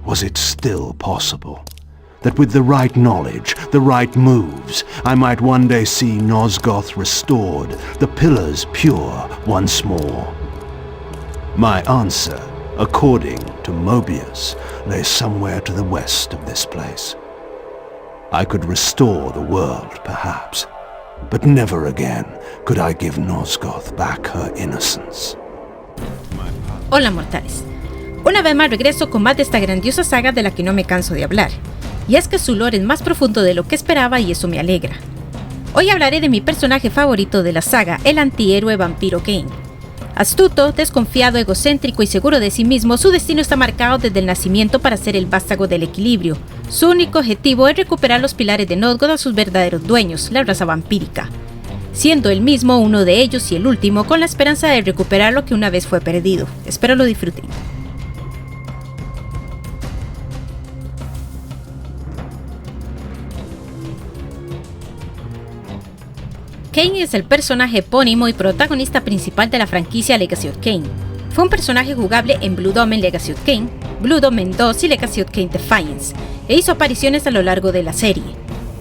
Was it still possible that with the right knowledge, the right moves, I might one day see Nosgoth restored, the pillars pure once more? My answer, according to Mobius, lay somewhere to the west of this place. I could restore the world, perhaps, but never again could I give Nosgoth back her innocence. Hola mortales, una vez más regreso con más de esta grandiosa saga de la que no me canso de hablar, y es que su lore es más profundo de lo que esperaba y eso me alegra. Hoy hablaré de mi personaje favorito de la saga, el antihéroe vampiro Kain. Astuto, desconfiado, egocéntrico y seguro de sí mismo, su destino está marcado desde el nacimiento para ser el vástago del equilibrio. Su único objetivo es recuperar los pilares de Nosgoth a sus verdaderos dueños, la raza vampírica, siendo él mismo uno de ellos y el último, con la esperanza de recuperar lo que una vez fue perdido. Espero lo disfruten. Kain es el personaje epónimo y protagonista principal de la franquicia Legacy of Kain. Fue un personaje jugable en Blood Omen Legacy of Kain, Blood Omen 2 y Legacy of Kain Defiance, e hizo apariciones a lo largo de la serie.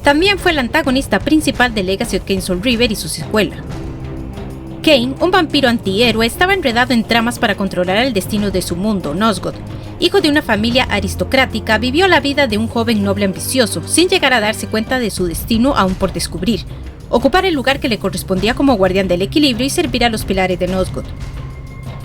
También fue el antagonista principal de Legacy of Kain Soul River y su secuela. Kain, un vampiro antihéroe, estaba enredado en tramas para controlar el destino de su mundo, Nosgoth. Hijo de una familia aristocrática, vivió la vida de un joven noble ambicioso, sin llegar a darse cuenta de su destino aún por descubrir: ocupar el lugar que le correspondía como guardián del equilibrio y servir a los pilares de Nosgoth.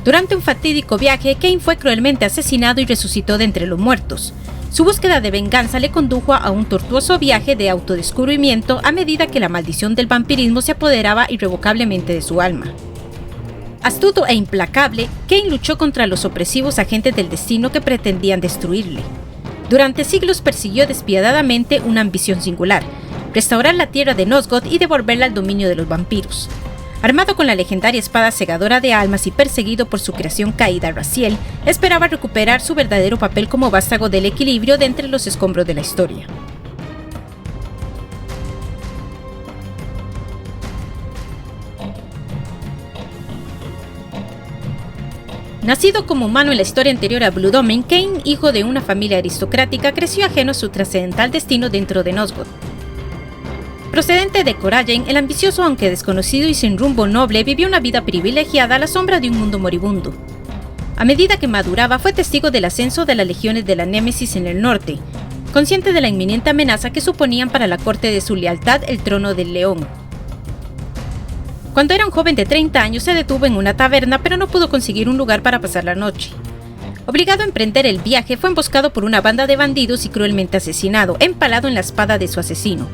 Durante un fatídico viaje, Kain fue cruelmente asesinado y resucitó de entre los muertos. Su búsqueda de venganza le condujo a un tortuoso viaje de autodescubrimiento a medida que la maldición del vampirismo se apoderaba irrevocablemente de su alma. Astuto e implacable, Kain luchó contra los opresivos agentes del destino que pretendían destruirle. Durante siglos persiguió despiadadamente una ambición singular: restaurar la tierra de Nosgoth y devolverla al dominio de los vampiros. Armado con la legendaria espada segadora de almas y perseguido por su creación caída, Raziel, esperaba recuperar su verdadero papel como vástago del equilibrio de entre los escombros de la historia. Nacido como humano en la historia anterior a Blood Omen, Kain, hijo de una familia aristocrática, creció ajeno a su trascendental destino dentro de Nosgoth. Procedente de Corayen, el ambicioso aunque desconocido y sin rumbo noble vivió una vida privilegiada a la sombra de un mundo moribundo. A medida que maduraba, fue testigo del ascenso de las legiones de la Némesis en el norte, consciente de la inminente amenaza que suponían para la corte de su lealtad el trono del león. Cuando era un joven de 30 años, se detuvo en una taberna, pero no pudo conseguir un lugar para pasar la noche. Obligado a emprender el viaje, fue emboscado por una banda de bandidos y cruelmente asesinado, empalado en la espada de su asesino.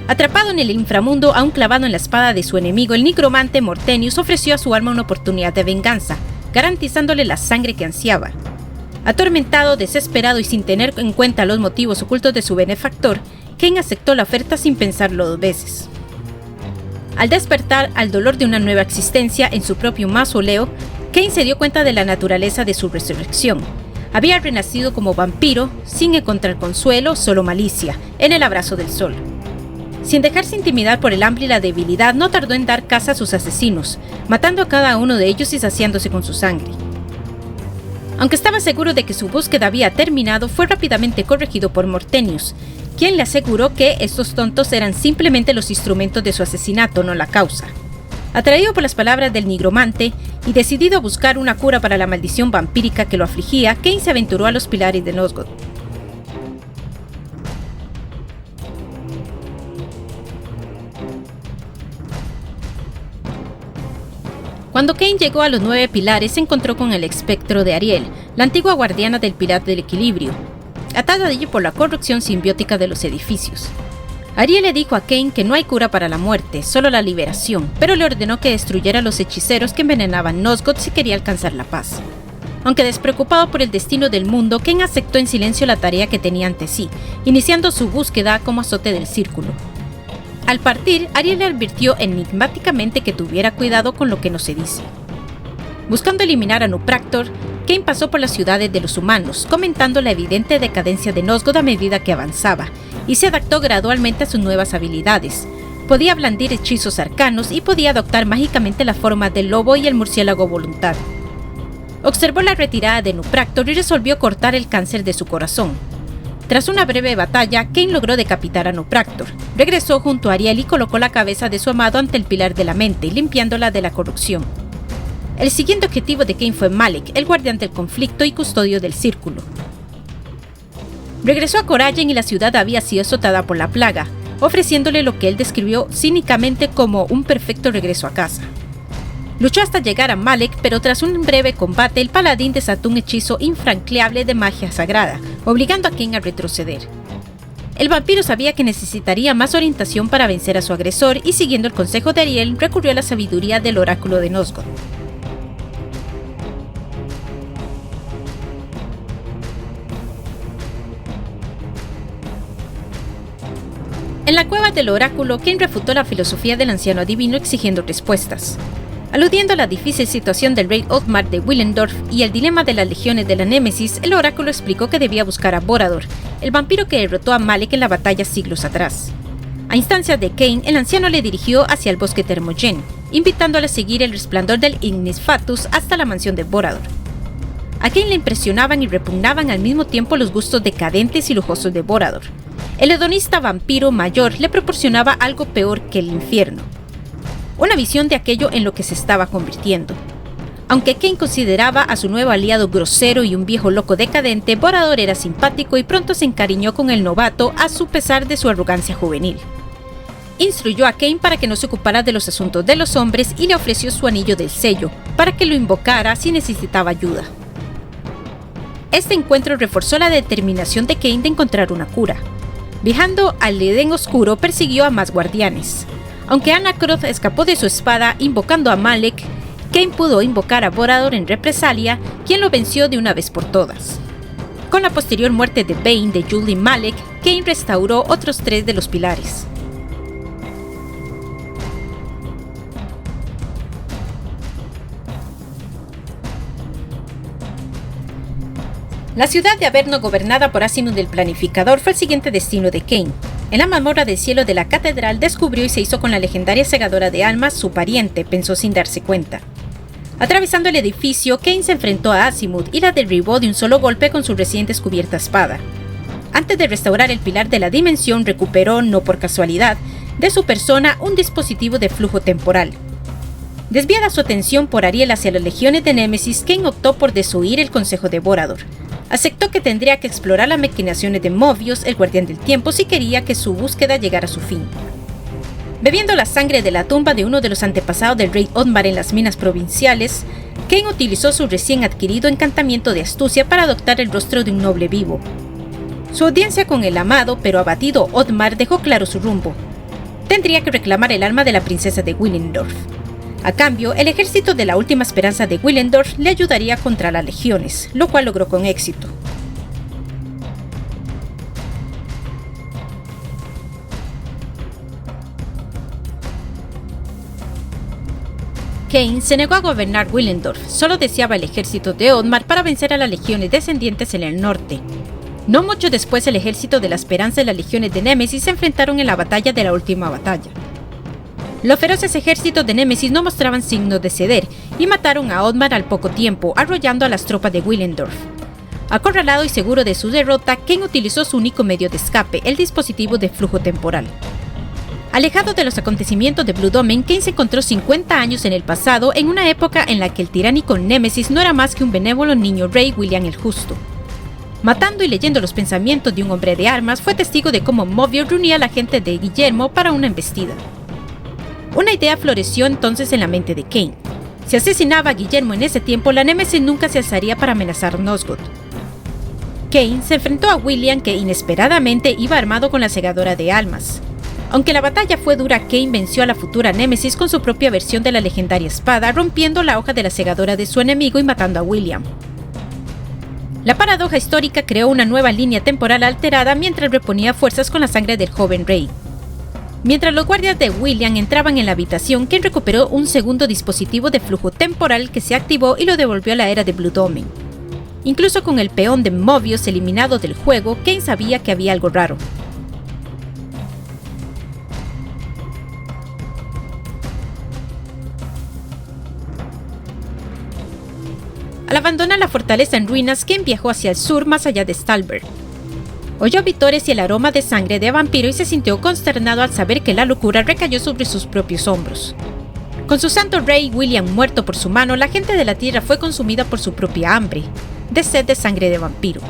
Atrapado en el inframundo, aún clavado en la espada de su enemigo, el nigromante Mortenius ofreció a su alma una oportunidad de venganza, garantizándole la sangre que ansiaba. Atormentado, desesperado y sin tener en cuenta los motivos ocultos de su benefactor, Kain aceptó la oferta sin pensarlo 2 veces. Al despertar al dolor de una nueva existencia en su propio mausoleo, Kain se dio cuenta de la naturaleza de su resurrección. Había renacido como vampiro, sin encontrar consuelo, solo malicia, en el abrazo del sol. Sin dejarse intimidar por el hambre y la debilidad, no tardó en dar caza a sus asesinos, matando a cada uno de ellos y saciándose con su sangre. Aunque estaba seguro de que su búsqueda había terminado, fue rápidamente corregido por Mortenius, quien le aseguró que estos tontos eran simplemente los instrumentos de su asesinato, no la causa. Atraído por las palabras del nigromante y decidido a buscar una cura para la maldición vampírica que lo afligía, Kain se aventuró a los pilares de Nosgoth. Cuando Kain llegó a los 9 pilares, se encontró con el espectro de Ariel, la antigua guardiana del pilar del equilibrio, atada allí por la corrupción simbiótica de los edificios. Ariel le dijo a Kain que no hay cura para la muerte, solo la liberación, pero le ordenó que destruyera a los hechiceros que envenenaban Nosgoth si quería alcanzar la paz. Aunque despreocupado por el destino del mundo, Kain aceptó en silencio la tarea que tenía ante sí, iniciando su búsqueda como azote del círculo. Al partir, Ariel le advirtió enigmáticamente que tuviera cuidado con lo que no se dice. Buscando eliminar a Nupractor, Kain pasó por las ciudades de los humanos, comentando la evidente decadencia de Nosgoth a medida que avanzaba, y se adaptó gradualmente a sus nuevas habilidades. Podía blandir hechizos arcanos y podía adoptar mágicamente la forma del lobo y el murciélago voluntad. observó la retirada de Nupractor y resolvió cortar el cáncer de su corazón. Tras una breve batalla, Kane logró decapitar a Nupractor. Regresó junto a Ariel y colocó la cabeza de su amado ante el pilar de la mente, limpiándola de la corrupción. El siguiente objetivo de Kane fue Malek, el guardián del conflicto y custodio del círculo. Regresó a Coragen y la ciudad había sido azotada por la plaga, ofreciéndole lo que él describió cínicamente como un perfecto regreso a casa. Luchó hasta llegar a Malek, pero tras un breve combate, el paladín desató un hechizo infranqueable de magia sagrada, obligando a Kane a retroceder. El vampiro sabía que necesitaría más orientación para vencer a su agresor y, siguiendo el consejo de Ariel, recurrió a la sabiduría del oráculo de Nosgoth. En la cueva del oráculo, Kane refutó la filosofía del anciano adivino exigiendo respuestas. Aludiendo a la difícil situación del rey Othmar de Willendorf y el dilema de las legiones de la Némesis, el oráculo explicó que debía buscar a Borador, el vampiro que derrotó a Malek en la batalla siglos atrás. A instancias de Kane, el anciano le dirigió hacia el bosque Termogen, invitándole a seguir el resplandor del Ignis Fatuus hasta la mansión de Borador. A Kane le impresionaban y repugnaban al mismo tiempo los gustos decadentes y lujosos de Borador. El hedonista vampiro mayor le proporcionaba algo peor que el infierno. Una visión de aquello en lo que se estaba convirtiendo. Aunque Kane consideraba a su nuevo aliado grosero y un viejo loco decadente, Borador era simpático y pronto se encariñó con el novato a su pesar de su arrogancia juvenil. Instruyó a Kane para que no se ocupara de los asuntos de los hombres y le ofreció su anillo del sello, para que lo invocara si necesitaba ayuda. Este encuentro reforzó la determinación de Kane de encontrar una cura. Viajando al Edén Oscuro, persiguió a más guardianes. Aunque Anacroth escapó de su espada invocando a Malek, Kane pudo invocar a Borador en represalia, quien lo venció de una vez por todas. Con la posterior muerte de Bane, de Jul y Malek, Kane restauró otros 3 de los pilares. La ciudad de Averno, gobernada por Asinud el Planificador, fue el siguiente destino de Kane. En la mazmorra del cielo de la catedral descubrió y se hizo con la legendaria segadora de almas, su pariente, pensó sin darse cuenta. Atravesando el edificio, Kane se enfrentó a Asimud y la derribó de un solo golpe con su recién descubierta espada. Antes de restaurar el pilar de la dimensión, recuperó, no por casualidad, de su persona un dispositivo de flujo temporal. Desviada su atención por Ariel hacia las legiones de Némesis, Kane optó por desoír el consejo de Borador. Aceptó que tendría que explorar las maquinaciones de Mobius, el guardián del tiempo, si quería que su búsqueda llegara a su fin. Bebiendo la sangre de la tumba de uno de los antepasados del rey Othmar en las minas provinciales, Kane utilizó su recién adquirido encantamiento de astucia para adoptar el rostro de un noble vivo. Su audiencia con el amado pero abatido Othmar dejó claro su rumbo. Tendría que reclamar el alma de la princesa de Willendorf. A cambio, el ejército de la última esperanza de Willendorf le ayudaría contra las legiones, lo cual logró con éxito. Kane se negó a gobernar Willendorf, solo deseaba el ejército de Othmar para vencer a las legiones descendientes en el norte. No mucho después, el ejército de la esperanza y las legiones de Némesis se enfrentaron en la batalla de la última batalla. Los feroces ejércitos de Némesis no mostraban signos de ceder y mataron a Othmar al poco tiempo, arrollando a las tropas de Willendorf. Acorralado y seguro de su derrota, Kane utilizó su único medio de escape, el dispositivo de flujo temporal. Alejado de los acontecimientos de Blue Domain, Kane se encontró 50 años en el pasado, en una época en la que el tiránico Némesis no era más que un benévolo niño rey, William el Justo. Matando y leyendo los pensamientos de un hombre de armas, fue testigo de cómo Mobius reunía a la gente de Guillermo para una embestida. Una idea floreció entonces en la mente de Kane. Si asesinaba a Guillermo en ese tiempo, la Némesis nunca se alzaría para amenazar Nosgoth. Kane se enfrentó a William, que inesperadamente iba armado con la segadora de almas. Aunque la batalla fue dura, Kane venció a la futura Némesis con su propia versión de la legendaria espada, rompiendo la hoja de la segadora de su enemigo y matando a William. La paradoja histórica creó una nueva línea temporal alterada mientras reponía fuerzas con la sangre del joven rey. Mientras los guardias de William entraban en la habitación, Kane recuperó un segundo dispositivo de flujo temporal que se activó y lo devolvió a la era de Blue Domain. Incluso con el peón de Mobius eliminado del juego, Kane sabía que había algo raro. Al abandonar la fortaleza en ruinas, Kane viajó hacia el sur más allá de Stalberg. Oyó vítores y el aroma de sangre de vampiro y se sintió consternado al saber que la locura recayó sobre sus propios hombros. Con su santo rey William muerto por su mano, la gente de la tierra fue consumida por su propia hambre, de sed de sangre de vampiro.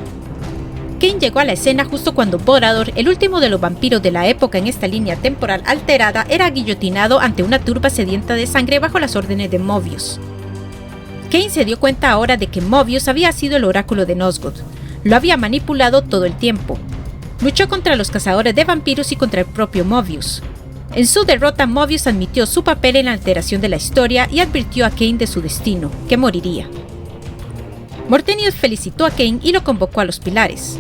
Kane llegó a la escena justo cuando Vorador, el último de los vampiros de la época en esta línea temporal alterada, era guillotinado ante una turba sedienta de sangre bajo las órdenes de Mobius. Kane se dio cuenta ahora de que Mobius había sido el oráculo de Nosgoth. Lo había manipulado todo el tiempo. Luchó contra los cazadores de vampiros y contra el propio Mobius. En su derrota, Mobius admitió su papel en la alteración de la historia y advirtió a Kane de su destino, que moriría. Mortenius felicitó a Kane y lo convocó a los Pilares.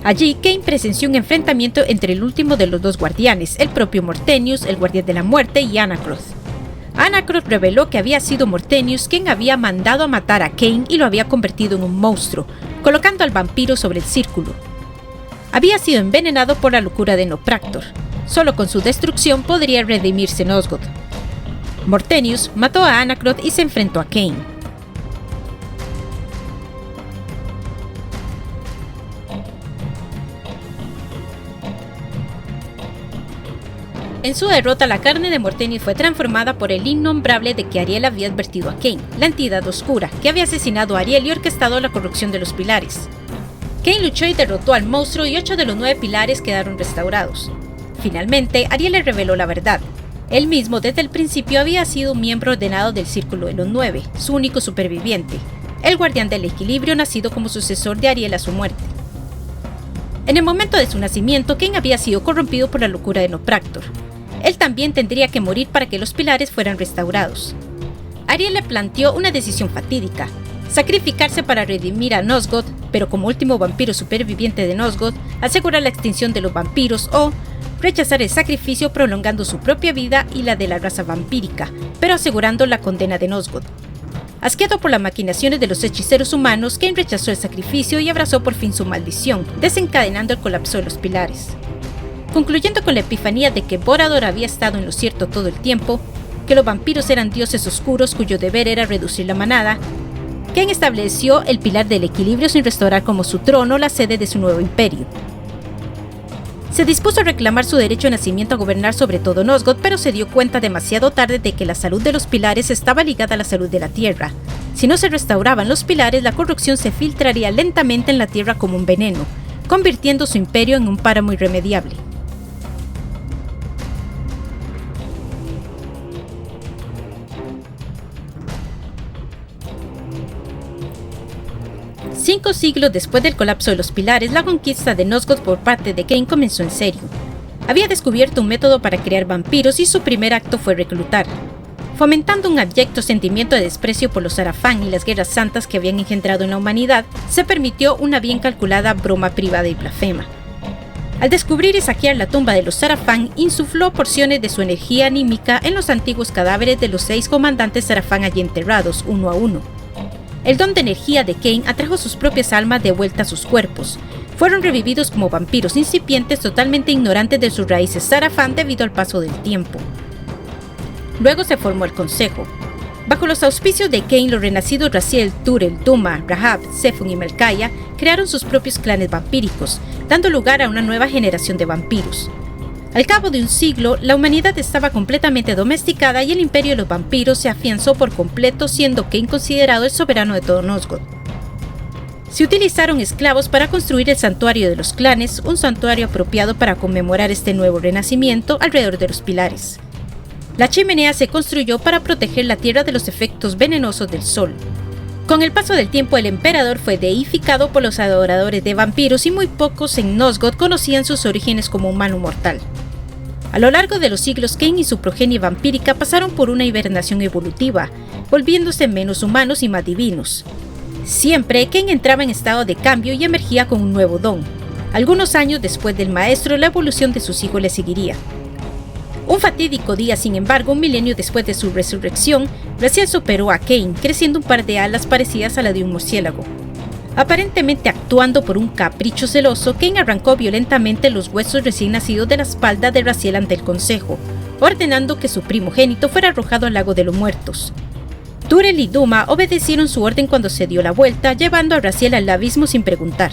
Allí, Kane presenció un enfrentamiento entre el último de los dos guardianes, el propio Mortenius, el guardián de la muerte, y Anacroth. Anacroth reveló que había sido Mortenius quien había mandado a matar a Kane y lo había convertido en un monstruo, colocando al vampiro sobre el círculo. Había sido envenenado por la locura de Nopractor. Solo con su destrucción podría redimirse Nosgoth. Mortenius mató a Anacroth y se enfrentó a Kane. En su derrota, la carne de Mortenius fue transformada por el innombrable de que Ariel había advertido a Kane, la entidad oscura, que había asesinado a Ariel y orquestado la corrupción de los pilares. Kane luchó y derrotó al monstruo y 8 de los 9 pilares quedaron restaurados. Finalmente, Ariel le reveló la verdad. Él mismo desde el principio había sido un miembro ordenado del Círculo de los 9, su único superviviente, el guardián del equilibrio nacido como sucesor de Ariel a su muerte. En el momento de su nacimiento, Kane había sido corrompido por la locura de Nopractor. Él también tendría que morir para que los pilares fueran restaurados. Ariel le planteó una decisión fatídica: sacrificarse para redimir a Nosgoth, pero como último vampiro superviviente de Nosgoth, asegurar la extinción de los vampiros, o rechazar el sacrificio prolongando su propia vida y la de la raza vampírica, pero asegurando la condena de Nosgoth. Asqueado por las maquinaciones de los hechiceros humanos, Kane rechazó el sacrificio y abrazó por fin su maldición, desencadenando el colapso de los pilares. Concluyendo con la epifanía de que Vorador había estado en lo cierto todo el tiempo, que los vampiros eran dioses oscuros cuyo deber era reducir la manada, Kane estableció el pilar del equilibrio sin restaurar como su trono la sede de su nuevo imperio. Se dispuso a reclamar su derecho de nacimiento a gobernar sobre todo Nosgoth, pero se dio cuenta demasiado tarde de que la salud de los pilares estaba ligada a la salud de la tierra. Si no se restauraban los pilares, la corrupción se filtraría lentamente en la tierra como un veneno, convirtiendo su imperio en un páramo irremediable. Cinco siglos después del colapso de los pilares, la conquista de Nosgoth por parte de Kane comenzó en serio. Había descubierto un método para crear vampiros y su primer acto fue reclutar. Fomentando un abyecto sentimiento de desprecio por los Sarafán y las guerras santas que habían engendrado en la humanidad, se permitió una bien calculada broma privada y blasfema. Al descubrir y saquear la tumba de los Sarafán, insufló porciones de su energía anímica en los antiguos cadáveres de los 6 comandantes Sarafán allí enterrados, uno a uno. El don de energía de Kane atrajo sus propias almas de vuelta a sus cuerpos. Fueron revividos como vampiros incipientes totalmente ignorantes de sus raíces Sarafán debido al paso del tiempo. Luego se formó el Consejo. Bajo los auspicios de Kane, los renacidos Raziel, Turel, Duma, Rahab, Zephon y Melkaya crearon sus propios clanes vampíricos, dando lugar a una nueva generación de vampiros. Al cabo de un siglo, la humanidad estaba completamente domesticada y el imperio de los vampiros se afianzó por completo, siendo Kane considerado el soberano de todo Nosgoth. Se utilizaron esclavos para construir el Santuario de los Clanes, un santuario apropiado para conmemorar este nuevo renacimiento alrededor de los pilares. La chimenea se construyó para proteger la tierra de los efectos venenosos del sol. Con el paso del tiempo, el emperador fue deificado por los adoradores de vampiros y muy pocos en Nosgoth conocían sus orígenes como humano mortal. A lo largo de los siglos, Kane y su progenie vampírica pasaron por una hibernación evolutiva, volviéndose menos humanos y más divinos. Siempre, Kane entraba en estado de cambio y emergía con un nuevo don. Algunos años después del maestro, la evolución de sus hijos le seguiría. Un fatídico día, sin embargo, un milenio después de su resurrección, Raziel superó a Kane, creciendo un par de alas parecidas a la de un murciélago. Aparentemente actuando por un capricho celoso, Kane arrancó violentamente los huesos recién nacidos de la espalda de Raziel ante el Consejo, ordenando que su primogénito fuera arrojado al lago de los muertos. Turel y Duma obedecieron su orden cuando se dio la vuelta, llevando a Raziel al abismo sin preguntar.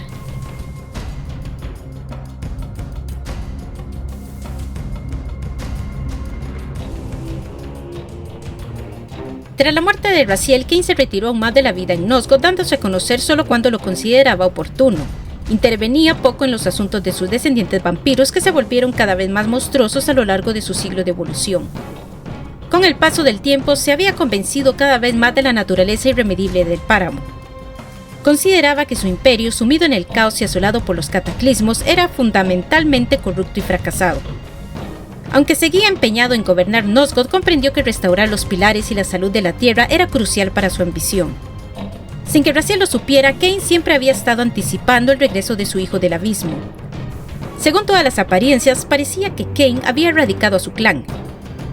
Tras la muerte de Raziel, Kain se retiró aún más de la vida en Nosgoth, dándose a conocer solo cuando lo consideraba oportuno. Intervenía poco en los asuntos de sus descendientes vampiros, que se volvieron cada vez más monstruosos a lo largo de su siglo de evolución. Con el paso del tiempo, se había convencido cada vez más de la naturaleza irremedible del páramo. Consideraba que su imperio, sumido en el caos y asolado por los cataclismos, era fundamentalmente corrupto y fracasado. Aunque seguía empeñado en gobernar Nosgoth, comprendió que restaurar los pilares y la salud de la tierra era crucial para su ambición. Sin que Raziel lo supiera, Kain siempre había estado anticipando el regreso de su hijo del abismo. Según todas las apariencias, parecía que Kain había erradicado a su clan.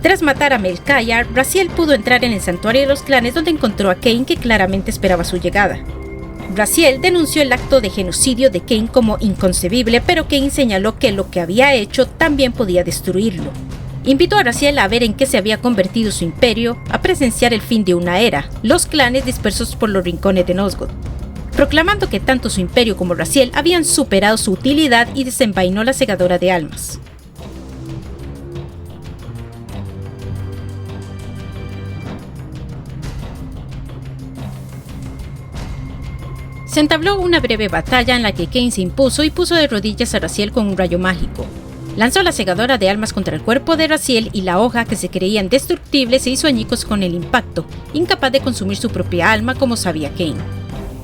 Tras matar a Melkaya, Raziel pudo entrar en el santuario de los clanes, donde encontró a Kain, que claramente esperaba su llegada. Raziel denunció el acto de genocidio de Kain como inconcebible, pero Kain señaló que lo que había hecho también podía destruirlo. Invitó a Raziel a ver en qué se había convertido su imperio, a presenciar el fin de una era, los clanes dispersos por los rincones de Nosgoth, proclamando que tanto su imperio como Raziel habían superado su utilidad, y desenvainó la segadora de almas. Se entabló una breve batalla en la que Kain se impuso y puso de rodillas a Raziel con un rayo mágico. Lanzó la segadora de almas contra el cuerpo de Raziel, y la hoja, que se creía indestructible, se hizo añicos con el impacto, incapaz de consumir su propia alma como sabía Kain.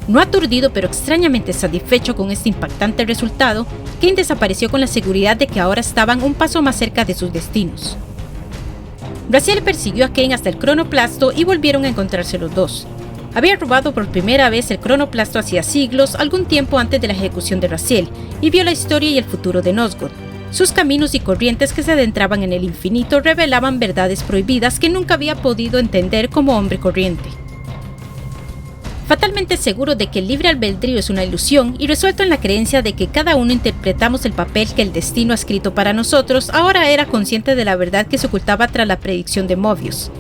No aturdido pero extrañamente satisfecho con este impactante resultado, Kain desapareció con la seguridad de que ahora estaban un paso más cerca de sus destinos. Raziel persiguió a Kain hasta el cronoplasto y volvieron a encontrarse los dos. Había robado por primera vez el cronoplasto hacía siglos, algún tiempo antes de la ejecución de Raziel, y vio la historia y el futuro de Nosgoth. Sus caminos y corrientes que se adentraban en el infinito revelaban verdades prohibidas que nunca había podido entender como hombre corriente. Fatalmente seguro de que el libre albedrío es una ilusión, y resuelto en la creencia de que cada uno interpretamos el papel que el destino ha escrito para nosotros, ahora era consciente de la verdad que se ocultaba tras la predicción de Mobius.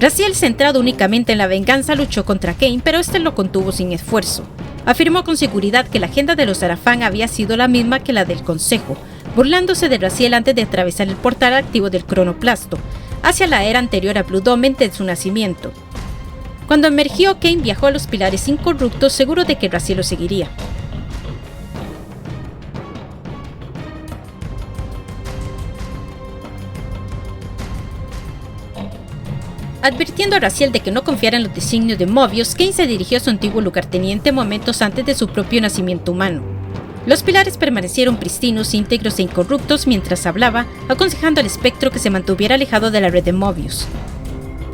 Raziel, centrado únicamente en la venganza, luchó contra Kain, pero este lo contuvo sin esfuerzo. Afirmó con seguridad que la agenda de los Arafan había sido la misma que la del Consejo, burlándose de Raziel antes de atravesar el portal activo del cronoplasto, hacia la era anterior a Blood Omen de su nacimiento. Cuando emergió, Kain viajó a los pilares incorruptos, seguro de que Raziel lo seguiría. Advirtiendo a Raziel de que no confiara en los designios de Mobius, Kain se dirigió a su antiguo lugarteniente momentos antes de su propio nacimiento humano. Los pilares permanecieron pristinos, íntegros e incorruptos mientras hablaba, aconsejando al espectro que se mantuviera alejado de la red de Mobius.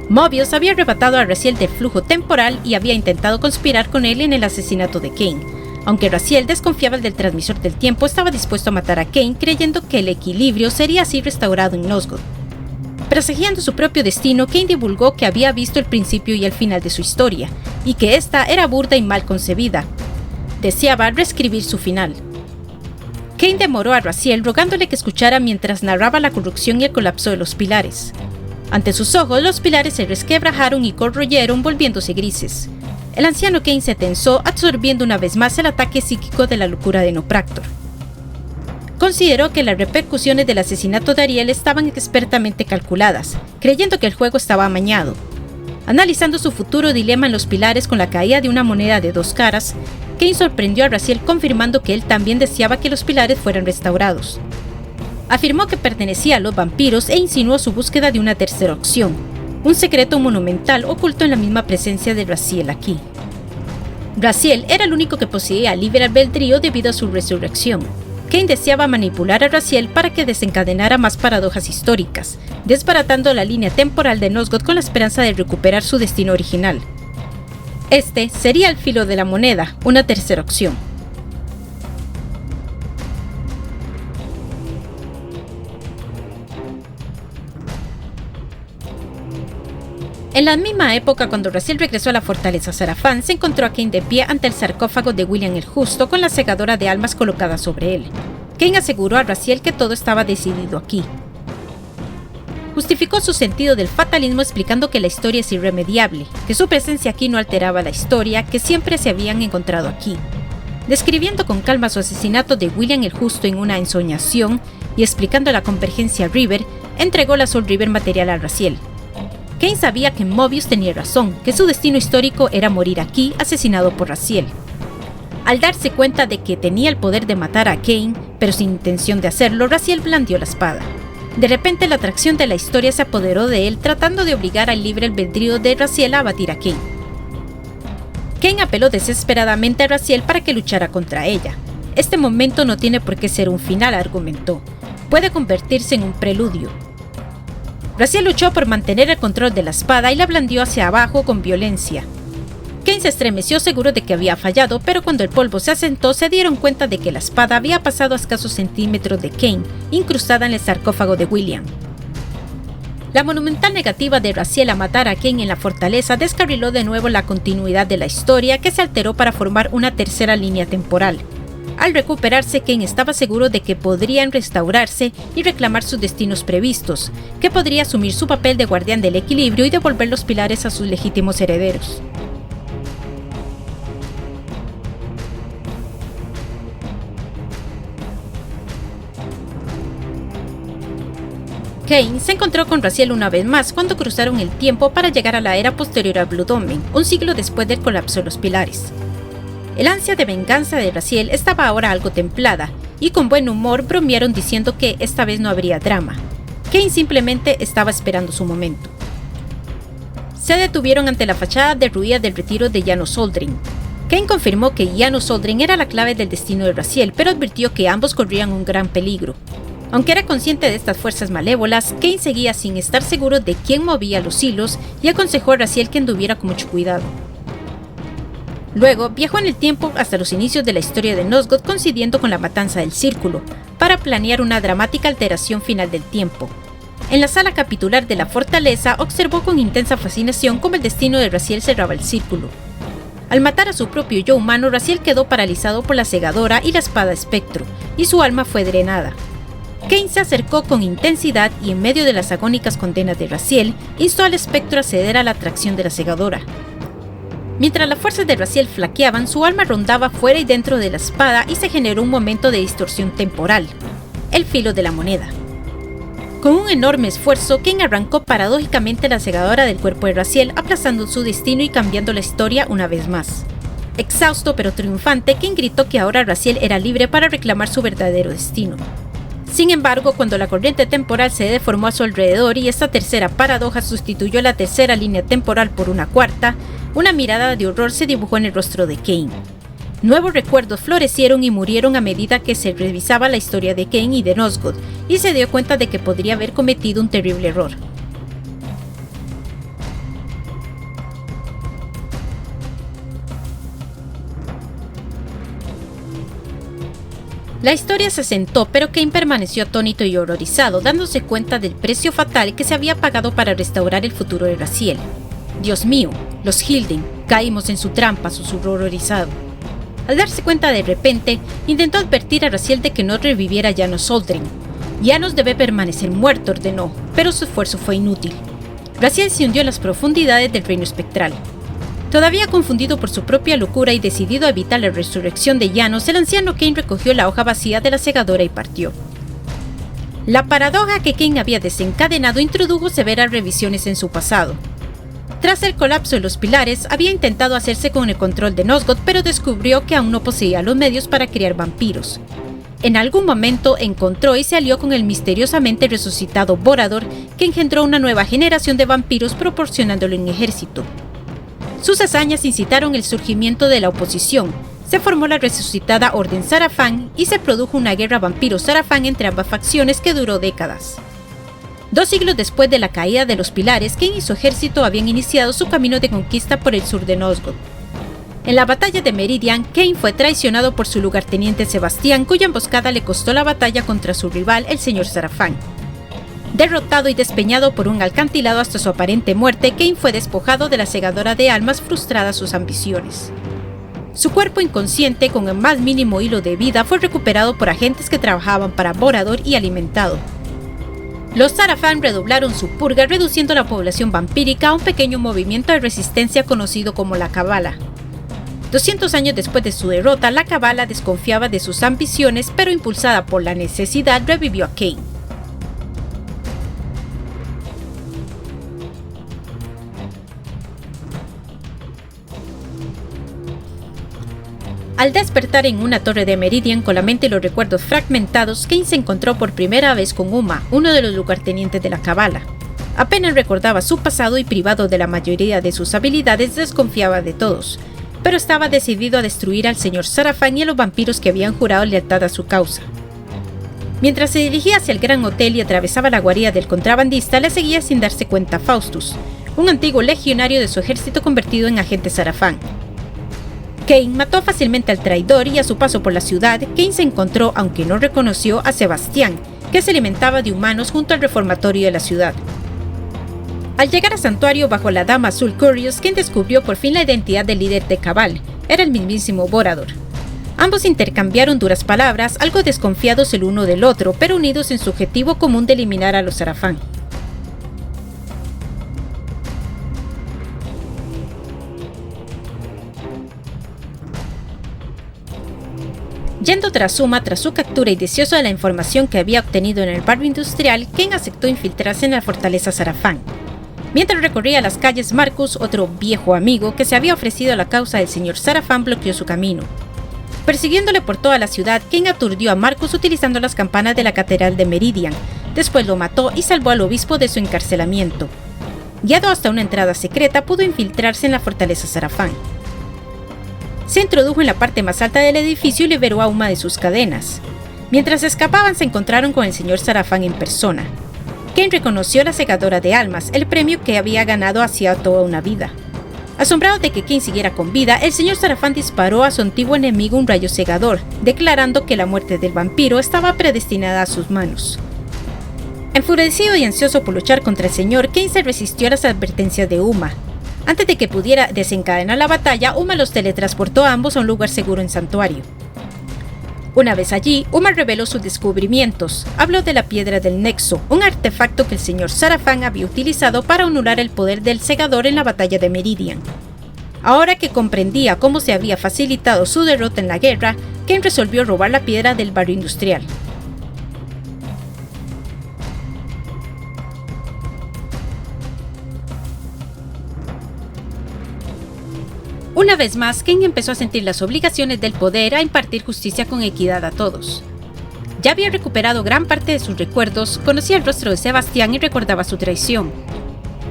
Mobius había arrebatado a Raziel del flujo temporal y había intentado conspirar con él en el asesinato de Kain. Aunque Raziel desconfiaba del transmisor del tiempo, estaba dispuesto a matar a Kain, creyendo que el equilibrio sería así restaurado en Nosgoth. Presagiando su propio destino, Kain divulgó que había visto el principio y el final de su historia, y que esta era burda y mal concebida. Deseaba reescribir su final. Kain demoró a Raziel, rogándole que escuchara mientras narraba la corrupción y el colapso de los pilares. Ante sus ojos, los pilares se resquebrajaron y corroyeron, volviéndose grises. El anciano Kain se tensó, absorbiendo una vez más el ataque psíquico de la locura de Nopractor. Consideró que las repercusiones del asesinato de Ariel estaban expertamente calculadas, creyendo que el juego estaba amañado. Analizando su futuro dilema en los pilares con la caída de una moneda de dos caras, Kain sorprendió a Raziel confirmando que él también deseaba que los pilares fueran restaurados. Afirmó que pertenecía a los vampiros e insinuó su búsqueda de una tercera opción, un secreto monumental oculto en la misma presencia de Raziel aquí. Raziel era el único que poseía libre albedrío debido a su resurrección. Kain deseaba manipular a Raziel para que desencadenara más paradojas históricas, desbaratando la línea temporal de Nosgoth con la esperanza de recuperar su destino original. Este sería el filo de la moneda, una tercera opción. En la misma época, cuando Raziel regresó a la fortaleza Sarafán, se encontró a Kain de pie ante el sarcófago de William el Justo con la segadora de almas colocada sobre él. Kain aseguró a Raziel que todo estaba decidido aquí. justificó su sentido del fatalismo explicando que la historia es irremediable, que su presencia aquí no alteraba la historia, que siempre se habían encontrado aquí. Describiendo con calma su asesinato de William el Justo en una ensoñación y explicando la convergencia River, entregó la Soul River material a Raziel. Kane sabía que Mobius tenía razón, que su destino histórico era morir aquí, asesinado por Raziel. Al darse cuenta de que tenía el poder de matar a Kane, pero sin intención de hacerlo, Raziel blandió la espada. De repente la atracción de la historia se apoderó de él, tratando de obligar al libre albedrío de Raziel a abatir a Kane. Kane apeló desesperadamente a Raziel para que luchara contra ella. Este momento no tiene por qué ser un final, argumentó. Puede convertirse en un preludio. Raziel luchó por mantener el control de la espada y la blandió hacia abajo con violencia. Kane se estremeció seguro de que había fallado, pero cuando el polvo se asentó se dieron cuenta de que la espada había pasado a escasos centímetros de Kane, incrustada en el sarcófago de William. La monumental negativa de Raziel a matar a Kane en la fortaleza descarriló de nuevo la continuidad de la historia, que se alteró para formar una tercera línea temporal. Al recuperarse, Kane estaba seguro de que podrían restaurarse y reclamar sus destinos previstos, que podría asumir su papel de guardián del equilibrio y devolver los pilares a sus legítimos herederos. Kane se encontró con Raziel una vez más cuando cruzaron el tiempo para llegar a la era posterior a Blood Omen, un siglo después del colapso de los pilares. El ansia de venganza de Raziel estaba ahora algo templada, y con buen humor bromearon diciendo que esta vez no habría drama. Kane simplemente estaba esperando su momento. Se detuvieron ante la fachada derruida del retiro de Janos Oldring. Kane confirmó que Janos Oldring era la clave del destino de Raziel, pero advirtió que ambos corrían un gran peligro. Aunque era consciente de estas fuerzas malévolas, Kane seguía sin estar seguro de quién movía los hilos y aconsejó a Raziel que anduviera con mucho cuidado. Luego viajó en el tiempo hasta los inicios de la historia de Nosgoth, coincidiendo con la matanza del Círculo, para planear una dramática alteración final del tiempo. En la sala capitular de la fortaleza observó con intensa fascinación cómo el destino de Raziel cerraba el círculo. Al matar a su propio yo humano, Raziel quedó paralizado por la segadora y la espada espectro, y su alma fue drenada. Kane se acercó con intensidad y en medio de las agónicas condenas de Raziel, instó al espectro a ceder a la atracción de la segadora. Mientras las fuerzas de Raziel flaqueaban, su alma rondaba fuera y dentro de la espada y se generó un momento de distorsión temporal, el filo de la moneda. Con un enorme esfuerzo, Kane arrancó paradójicamente la segadora del cuerpo de Raziel, aplazando su destino y cambiando la historia una vez más. Exhausto pero triunfante, Kane gritó que ahora Raziel era libre para reclamar su verdadero destino. Sin embargo, cuando la corriente temporal se deformó a su alrededor y esta tercera paradoja sustituyó la tercera línea temporal por una cuarta, una mirada de horror se dibujó en el rostro de Kane. Nuevos recuerdos florecieron y murieron a medida que se revisaba la historia de Kane y de Nosgoth, y se dio cuenta de que podría haber cometido un terrible error. La historia se sentó, pero Kane permaneció atónito y horrorizado, dándose cuenta del precio fatal que se había pagado para restaurar el futuro de Raziel. «Dios mío, los Hilding, caímos en su trampa», susurró horrorizado. Al darse cuenta de repente, intentó advertir a Raziel de que no reviviera Janos Oldring. «Janos debe permanecer muerto», ordenó, pero su esfuerzo fue inútil. Raziel se hundió en las profundidades del reino espectral. Todavía confundido por su propia locura y decidido a evitar la resurrección de Janos, el anciano Kane recogió la hoja vacía de la segadora y partió. La paradoja que Kane había desencadenado introdujo severas revisiones en su pasado. Tras el colapso de los pilares, había intentado hacerse con el control de Nosgoth, pero descubrió que aún no poseía los medios para criar vampiros. En algún momento encontró y se alió con el misteriosamente resucitado Borador, que engendró una nueva generación de vampiros proporcionándole un ejército. Sus hazañas incitaron el surgimiento de la oposición, se formó la resucitada Orden Sarafán y se produjo una guerra vampiro-Sarafán entre ambas facciones que duró décadas. 2 siglos después de la caída de los pilares, Kane y su ejército habían iniciado su camino de conquista por el sur de Nosgoth. En la batalla de Meridian, Kane fue traicionado por su lugarteniente Sebastián, cuya emboscada le costó la batalla contra su rival, el señor Sarafán. Derrotado y despeñado por un acantilado hasta su aparente muerte, Kane fue despojado de la segadora de almas frustradas sus ambiciones. Su cuerpo inconsciente, con el más mínimo hilo de vida, fue recuperado por agentes que trabajaban para Borador y alimentado. Los Sarafan redoblaron su purga, reduciendo la población vampírica a un pequeño movimiento de resistencia conocido como la Cabala. 200 años después de su derrota, la Cabala desconfiaba de sus ambiciones, pero impulsada por la necesidad, revivió a Kane. Al despertar en una torre de Meridian con la mente y los recuerdos fragmentados, Kane se encontró por primera vez con Uma, uno de los lugartenientes de la Cabala. Apenas recordaba su pasado y, privado de la mayoría de sus habilidades, desconfiaba de todos, pero estaba decidido a destruir al señor Sarafan y a los vampiros que habían jurado lealtad a su causa. Mientras se dirigía hacia el gran hotel y atravesaba la guarida del contrabandista, le seguía sin darse cuenta Faustus, un antiguo legionario de su ejército convertido en agente Sarafan. Kane mató fácilmente al traidor y a su paso por la ciudad, Kane se encontró, aunque no reconoció, a Sebastián, que se alimentaba de humanos junto al reformatorio de la ciudad. Al llegar al santuario bajo la Dama Azul Curious, Kane descubrió por fin la identidad del líder de Cabal. Era el mismísimo Borador. Ambos intercambiaron duras palabras, algo desconfiados el uno del otro, pero unidos en su objetivo común de eliminar a los Sarafan. Yendo tras Uma tras su captura y deseoso de la información que había obtenido en el barrio industrial, Kane aceptó infiltrarse en la fortaleza Sarafan. Mientras recorría las calles, Marcus, otro viejo amigo que se había ofrecido a la causa del señor Sarafan, bloqueó su camino. Persiguiéndole por toda la ciudad, Kane aturdió a Marcus utilizando las campanas de la catedral de Meridian. Después lo mató y salvó al obispo de su encarcelamiento. Guiado hasta una entrada secreta, pudo infiltrarse en la fortaleza Sarafan. Se introdujo en la parte más alta del edificio y liberó a Uma de sus cadenas. Mientras escapaban, se encontraron con el señor Sarafan en persona. Kane reconoció a la segadora de almas, el premio que había ganado hacía toda una vida. Asombrado de que Kane siguiera con vida, el señor Sarafan disparó a su antiguo enemigo un rayo cegador, declarando que la muerte del vampiro estaba predestinada a sus manos. Enfurecido y ansioso por luchar contra el señor, Kane se resistió a las advertencias de Uma. Antes de que pudiera desencadenar la batalla, Uma los teletransportó a ambos a un lugar seguro en Santuario. Una vez allí, Uma reveló sus descubrimientos. Habló de la Piedra del Nexo, un artefacto que el señor Sarafan había utilizado para anular el poder del segador en la batalla de Meridian. Ahora que comprendía cómo se había facilitado su derrota en la guerra, Kane resolvió robar la piedra del barrio industrial. Una vez más, Kane empezó a sentir las obligaciones del poder a impartir justicia con equidad a todos. Ya había recuperado gran parte de sus recuerdos, conocía el rostro de Sebastián y recordaba su traición.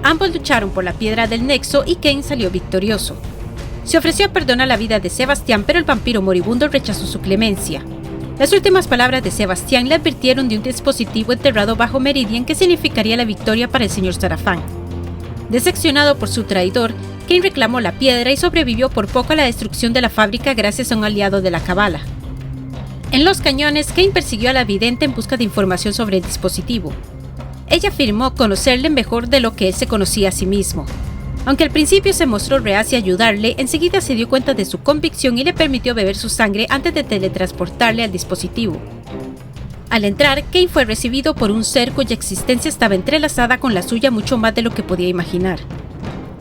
Ambos lucharon por la Piedra del Nexo y Kane salió victorioso. Se ofreció a perdonar la vida de Sebastián, pero el vampiro moribundo rechazó su clemencia. Las últimas palabras de Sebastián le advirtieron de un dispositivo enterrado bajo Meridian que significaría la victoria para el señor Sarafan. Decepcionado por su traidor, Kane reclamó la piedra y sobrevivió por poco a la destrucción de la fábrica gracias a un aliado de la Cabala. En los cañones, Kane persiguió a la vidente en busca de información sobre el dispositivo. Ella afirmó conocerle mejor de lo que él se conocía a sí mismo. Aunque al principio se mostró reacia a ayudarle, enseguida se dio cuenta de su convicción y le permitió beber su sangre antes de teletransportarle al dispositivo. Al entrar, Kane fue recibido por un ser cuya existencia estaba entrelazada con la suya mucho más de lo que podía imaginar.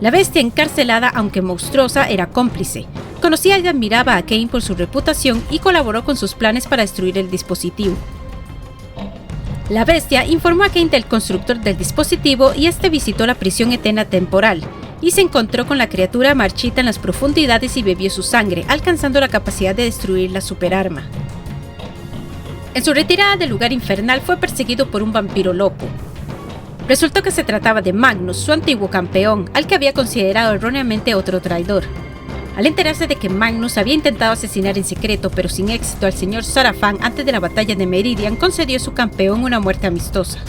La bestia encarcelada, aunque monstruosa, era cómplice. Conocía y admiraba a Kane por su reputación y colaboró con sus planes para destruir el dispositivo. La bestia informó a Kane del constructor del dispositivo y este visitó la prisión eterna temporal y se encontró con la criatura marchita en las profundidades y bebió su sangre, alcanzando la capacidad de destruir la superarma. En su retirada del lugar infernal fue perseguido por un vampiro loco. Resultó que se trataba de Magnus, su antiguo campeón, al que había considerado erróneamente otro traidor. Al enterarse de que Magnus había intentado asesinar en secreto pero sin éxito al señor Sarafan antes de la batalla de Meridian, concedió a su campeón una muerte amistosa.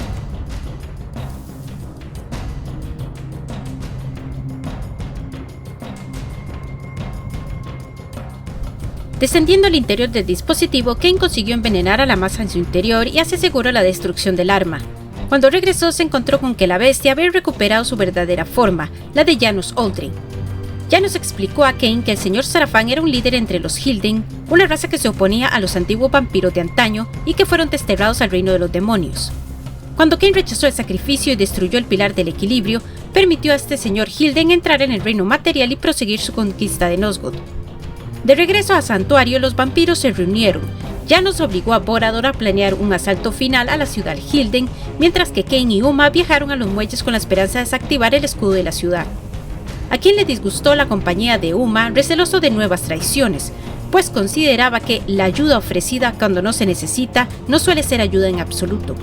Descendiendo al interior del dispositivo, Kane consiguió envenenar a la masa en su interior y así aseguró la destrucción del arma. Cuando regresó, se encontró con que la bestia había recuperado su verdadera forma, la de Janus Aldrin. Janus explicó a Kane que el señor Sarafan era un líder entre los Hilden, una raza que se oponía a los antiguos vampiros de antaño y que fueron desterrados al reino de los demonios. Cuando Kane rechazó el sacrificio y destruyó el pilar del equilibrio, permitió a este señor Hilden entrar en el reino material y proseguir su conquista de Nosgoth. De regreso a Santuario, los vampiros se reunieron. Janos obligó a Borador a planear un asalto final a la ciudad Hilden, mientras que Kane y Uma viajaron a los muelles con la esperanza de desactivar el escudo de la ciudad. A quien le disgustó la compañía de Uma, receloso de nuevas traiciones, pues consideraba que la ayuda ofrecida cuando no se necesita no suele ser ayuda en absoluto.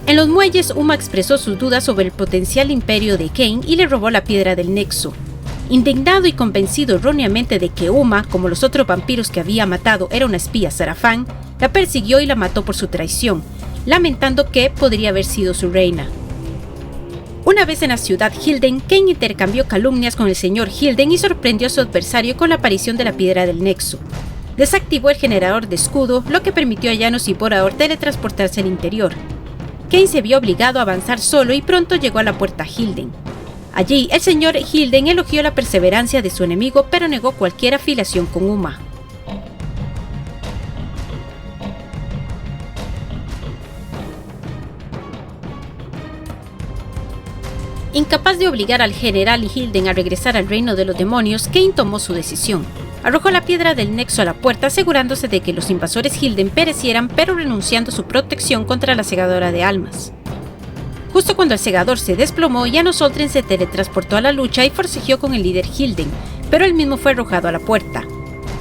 En los muelles, Uma expresó sus dudas sobre el potencial imperio de Kane y le robó la piedra del Nexo. Indignado y convencido erróneamente de que Uma, como los otros vampiros que había matado, era una espía Sarafán, la persiguió y la mató por su traición, lamentando que podría haber sido su reina. Una vez en la ciudad Hilden, Kane intercambió calumnias con el señor Hilden y sorprendió a su adversario con la aparición de la piedra del Nexo. Desactivó el generador de escudo, lo que permitió a Janos y Borador teletransportarse al interior. Kane se vio obligado a avanzar solo y pronto llegó a la puerta Hilden. Allí, el señor Hilden elogió la perseverancia de su enemigo, pero negó cualquier afiliación con Uma. Incapaz de obligar al general Hilden a regresar al reino de los demonios, Kane tomó su decisión. Arrojó la piedra del Nexo a la puerta, asegurándose de que los invasores Hilden perecieran, pero renunciando a su protección contra la segadora de almas. Justo cuando el segador se desplomó, Janos Oldren se teletransportó a la lucha y forcejeó con el líder Hilden, pero él mismo fue arrojado a la puerta.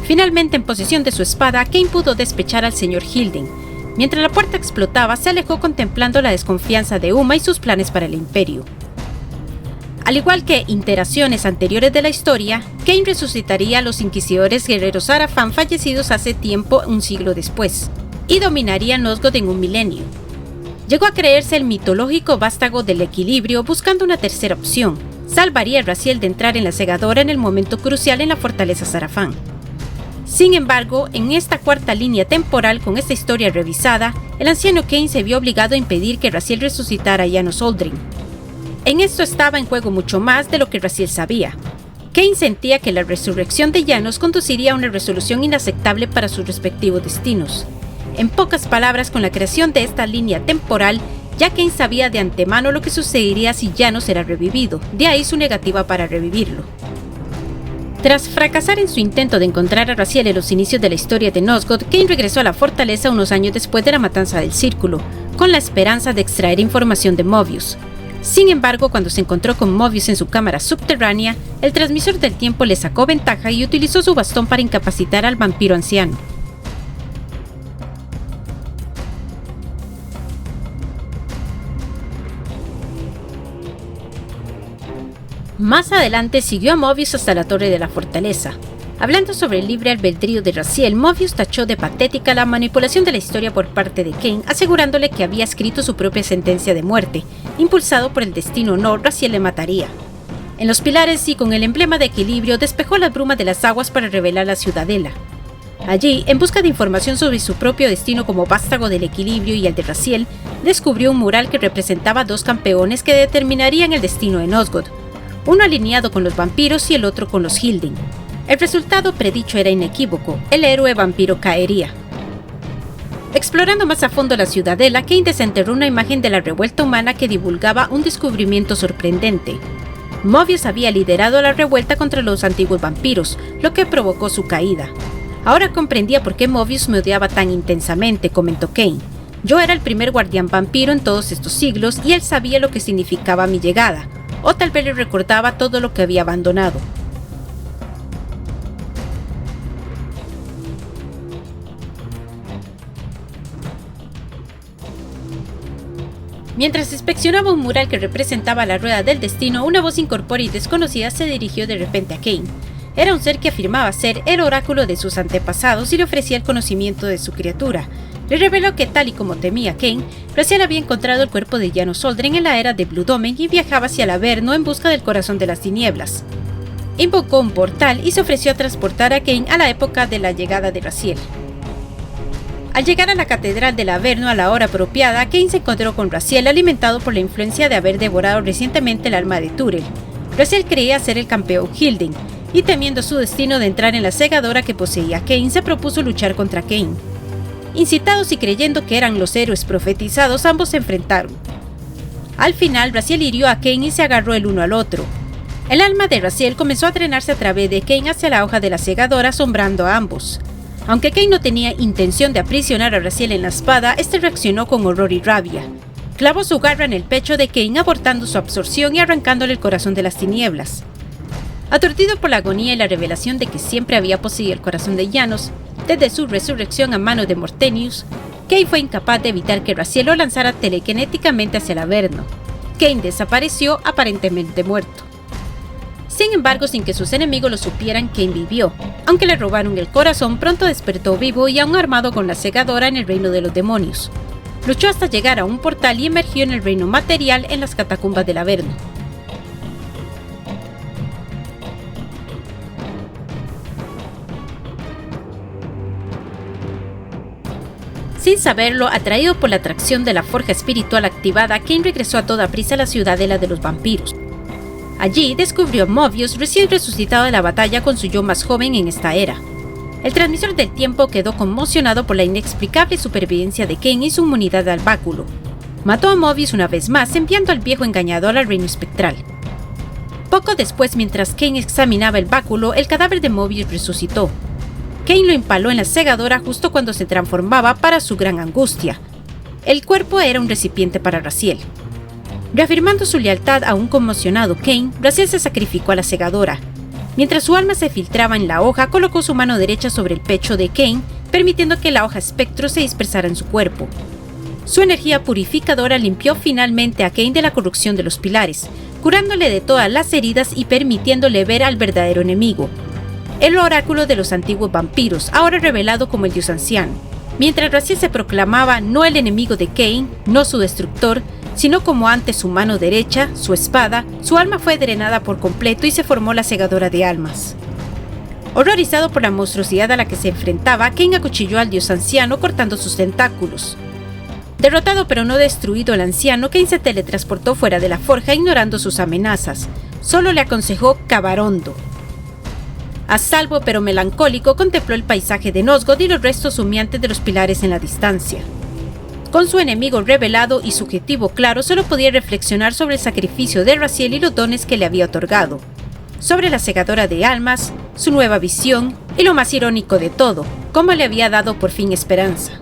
Finalmente, en posesión de su espada, Kane pudo despechar al señor Hilden. Mientras la puerta explotaba, se alejó contemplando la desconfianza de Uma y sus planes para el imperio. Al igual que iteraciones anteriores de la historia, Kane resucitaría a los inquisidores guerreros Sarafán fallecidos hace tiempo un siglo después, y dominaría Nosgoth en un milenio. Llegó a creerse el mitológico vástago del equilibrio, buscando una tercera opción. Salvaría a Raziel de entrar en la segadora en el momento crucial en la fortaleza Sarafán. Sin embargo, en esta cuarta línea temporal con esta historia revisada, el anciano Kane se vio obligado a impedir que Raziel resucitara a Janos Oldren. En esto estaba en juego mucho más de lo que Raziel sabía. Kane sentía que la resurrección de Janos conduciría a una resolución inaceptable para sus respectivos destinos. En pocas palabras, con la creación de esta línea temporal, ya Kane sabía de antemano lo que sucedería si Janos era revivido, de ahí su negativa para revivirlo. Tras fracasar en su intento de encontrar a Raziel en los inicios de la historia de Nosgoth, Kane regresó a la fortaleza unos años después de la matanza del Círculo, con la esperanza de extraer información de Mobius. Sin embargo, cuando se encontró con Mobius en su cámara subterránea, el transmisor del tiempo le sacó ventaja y utilizó su bastón para incapacitar al vampiro anciano. Más adelante siguió a Mobius hasta la torre de la fortaleza. Hablando sobre el libre albedrío de Raziel, Mobius tachó de patética la manipulación de la historia por parte de Kane, asegurándole que había escrito su propia sentencia de muerte. Impulsado por el destino no, Raziel le mataría. En los pilares y con el emblema de equilibrio, despejó las brumas de las aguas para revelar la ciudadela. Allí, en busca de información sobre su propio destino como vástago del equilibrio y el de Raziel, descubrió un mural que representaba dos campeones que determinarían el destino de Nosgoth, uno alineado con los vampiros y el otro con los Hilden. El resultado predicho era inequívoco: el héroe vampiro caería. Explorando más a fondo la ciudadela, Kane desenterró una imagen de la revuelta humana que divulgaba un descubrimiento sorprendente. Mobius había liderado la revuelta contra los antiguos vampiros, lo que provocó su caída. Ahora comprendía por qué Mobius me odiaba tan intensamente, comentó Kane. Yo era el primer guardián vampiro en todos estos siglos y él sabía lo que significaba mi llegada, o tal vez le recordaba todo lo que había abandonado. Mientras inspeccionaba un mural que representaba la rueda del destino, una voz incorpórea y desconocida se dirigió de repente a Kane. Era un ser que afirmaba ser el oráculo de sus antepasados y le ofrecía el conocimiento de su criatura. Le reveló que, tal y como temía Kane, Raziel había encontrado el cuerpo de Janos Oldren en la era de Blue Domain y viajaba hacia el Averno en busca del corazón de las tinieblas. Invocó un portal y se ofreció a transportar a Kane a la época de la llegada de Raziel. Al llegar a la catedral del Averno a la hora apropiada, Kane se encontró con Raziel, alimentado por la influencia de haber devorado recientemente el alma de Turel. Raziel creía ser el campeón Hilden, y temiendo su destino de entrar en la segadora que poseía Kane, se propuso luchar contra Kane. Incitados y creyendo que eran los héroes profetizados, ambos se enfrentaron. Al final, Raziel hirió a Cain y se agarró el uno al otro. El alma de Raziel comenzó a drenarse a través de Cain hacia la hoja de la segadora, asombrando a ambos. Aunque Cain no tenía intención de aprisionar a Raziel en la espada, este reaccionó con horror y rabia. Clavó su garra en el pecho de Cain, abortando su absorción y arrancándole el corazón de las tinieblas. Aturdido por la agonía y la revelación de que siempre había poseído el corazón de Janos, desde su resurrección a manos de Mortenius, Cain fue incapaz de evitar que Raziel lo lanzara telequinéticamente hacia el Averno. Cain desapareció, aparentemente muerto. Sin embargo, sin que sus enemigos lo supieran, Cain vivió. Aunque le robaron el corazón, pronto despertó vivo y aún armado con la segadora en el reino de los demonios. Luchó hasta llegar a un portal y emergió en el reino material en las catacumbas del Averno. Sin saberlo, atraído por la atracción de la forja espiritual activada, Cain regresó a toda prisa a la ciudadela de los vampiros. Allí descubrió a Mobius, recién resucitado de la batalla con su yo más joven en esta era. El transmisor del tiempo quedó conmocionado por la inexplicable supervivencia de Cain y su inmunidad al báculo. Mató a Mobius una vez más, enviando al viejo engañador al reino espectral. Poco después, mientras Cain examinaba el báculo, el cadáver de Mobius resucitó. Cain lo empaló en la segadora justo cuando se transformaba, para su gran angustia. El cuerpo era un recipiente para Raziel. Reafirmando su lealtad a un conmocionado Cain, Raziel se sacrificó a la segadora. Mientras su alma se filtraba en la hoja, colocó su mano derecha sobre el pecho de Cain, permitiendo que la hoja espectro se dispersara en su cuerpo. Su energía purificadora limpió finalmente a Cain de la corrupción de los pilares, curándole de todas las heridas y permitiéndole ver al verdadero enemigo, el oráculo de los antiguos vampiros, ahora revelado como el dios anciano. Mientras Raziel se proclamaba no el enemigo de Cain, no su destructor, sino como antes su mano derecha, su espada, su alma fue drenada por completo y se formó la segadora de almas. Horrorizado por la monstruosidad a la que se enfrentaba, Cain acuchilló al dios anciano cortando sus tentáculos. Derrotado pero no destruido el anciano, Cain se teletransportó fuera de la forja ignorando sus amenazas. Solo le aconsejó Cabarondo. A salvo pero melancólico, contempló el paisaje de Nosgoth y los restos humeantes de los pilares en la distancia. Con su enemigo revelado y su objetivo claro, solo podía reflexionar sobre el sacrificio de Raziel y los dones que le había otorgado, sobre la segadora de almas, su nueva visión y lo más irónico de todo, cómo le había dado por fin esperanza.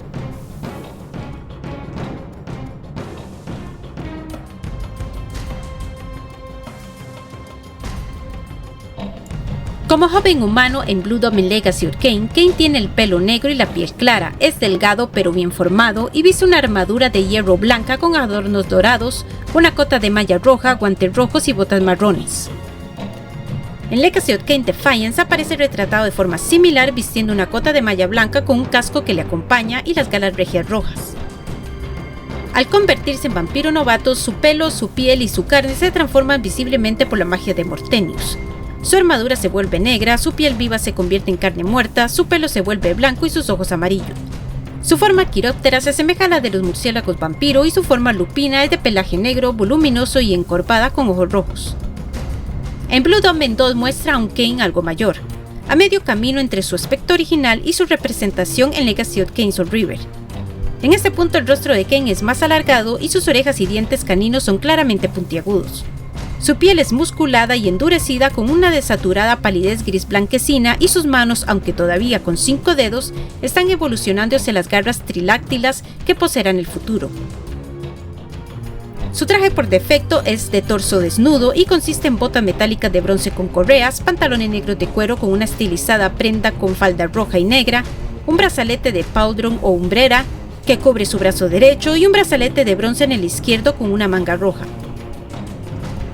Como joven humano en Blood Omen Legacy of Kain, Cain tiene el pelo negro y la piel clara, es delgado pero bien formado y viste una armadura de hierro blanca con adornos dorados, una cota de malla roja, guantes rojos y botas marrones. En Legacy of Kain Defiance aparece retratado de forma similar vistiendo una cota de malla blanca con un casco que le acompaña y las galas regias rojas. Al convertirse en vampiro novato, su pelo, su piel y su carne se transforman visiblemente por la magia de Mortenius. Su armadura se vuelve negra, su piel viva se convierte en carne muerta, su pelo se vuelve blanco y sus ojos amarillos. Su forma quiróptera se asemeja a la de los murciélagos vampiro y su forma lupina es de pelaje negro, voluminoso y encorvada con ojos rojos. En Blood Omen 2 muestra a un Cain algo mayor, a medio camino entre su aspecto original y su representación en Legacy of Kain Soul River. En este punto el rostro de Cain es más alargado y sus orejas y dientes caninos son claramente puntiagudos. Su piel es musculada y endurecida con una desaturada palidez gris blanquecina y sus manos, aunque todavía con 5 dedos, están evolucionando hacia las garras triláctilas que poseerán el futuro. Su traje por defecto es de torso desnudo y consiste en botas metálicas de bronce con correas, pantalones negros de cuero con una estilizada prenda con falda roja y negra, un brazalete de pauldron o umbrera que cubre su brazo derecho y un brazalete de bronce en el izquierdo con una manga roja.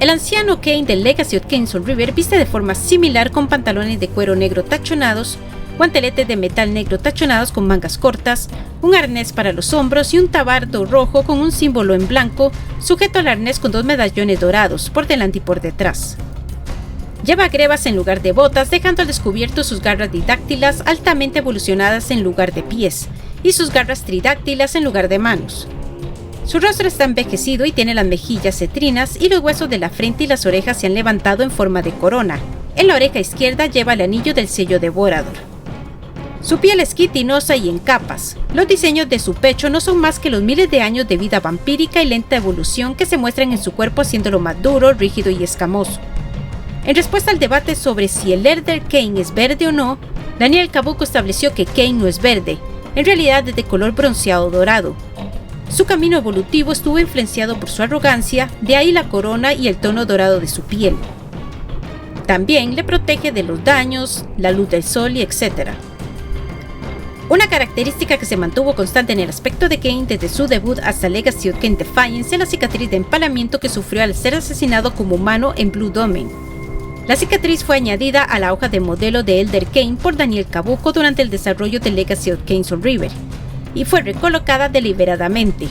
El anciano Cain de Legacy of Kain Soul River viste de forma similar con pantalones de cuero negro tachonados, guanteletes de metal negro tachonados con mangas cortas, un arnés para los hombros y un tabardo rojo con un símbolo en blanco sujeto al arnés con 2 medallones dorados por delante y por detrás. Lleva grebas en lugar de botas, dejando al descubierto sus garras didáctilas altamente evolucionadas en lugar de pies y sus garras tridáctilas en lugar de manos. Su rostro está envejecido y tiene las mejillas cetrinas y los huesos de la frente y las orejas se han levantado en forma de corona. En la oreja izquierda lleva el anillo del sello de Borador. Su piel es quitinosa y en capas. Los diseños de su pecho no son más que los miles de años de vida vampírica y lenta evolución que se muestran en su cuerpo, haciéndolo más duro, rígido y escamoso. En respuesta al debate sobre si el Elder Cain es verde o no, Daniel Cabuco estableció que Cain no es verde, en realidad es de color bronceado dorado. Su camino evolutivo estuvo influenciado por su arrogancia, de ahí la corona y el tono dorado de su piel. También le protege de los daños, la luz del sol y etc. Una característica que se mantuvo constante en el aspecto de Cain desde su debut hasta Legacy of Kain Defiance es la cicatriz de empalamiento que sufrió al ser asesinado como humano en Blue Domain. La cicatriz fue añadida a la hoja de modelo de Elder Cain por Daniel Cabuco durante el desarrollo de Legacy of Kain Soul River, y fue recolocada deliberadamente.